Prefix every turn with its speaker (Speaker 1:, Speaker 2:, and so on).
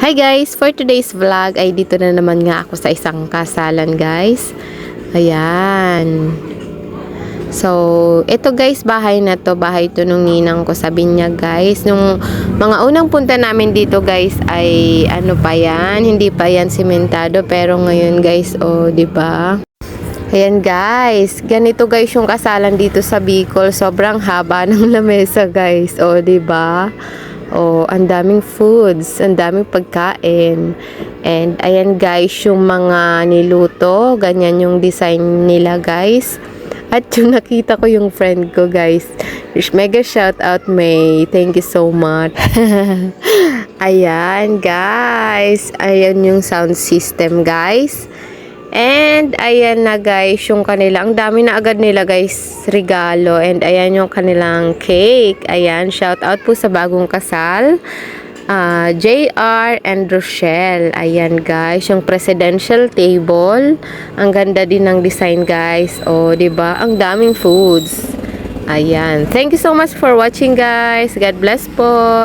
Speaker 1: Hi guys! For today's vlog ay dito na naman nga ako sa isang kasalan guys. Ayan. So, ito guys, bahay na to. Bahay to nung ninang ko sa Binyag guys. Nung mga unang punta namin dito guys ay ano pa yan? Hindi pa yan simentado. Pero ngayon guys, oh, di ba? Ayan guys, ganito guys yung kasalan dito sa Bicol. Sobrang haba ng lamesa guys. Oh, di ba? Oh, ang daming foods, ang daming pagkain. And ayan guys, yung mga niluto, ganyan yung design nila guys. At yung nakita ko yung friend ko guys. Mega shout out May. Thank you so much. Ayan guys, ayan yung sound system guys. And ayan na guys, yung kanila, ang dami na agad nila guys, regalo. And ayan yung kanilang cake. Ayan, shout out po sa bagong kasal, JR and Rochelle. Ayan guys, yung presidential table. Ang ganda din ng design guys. O, diba? Ang daming foods. Ayan. Thank you so much for watching guys. God bless po.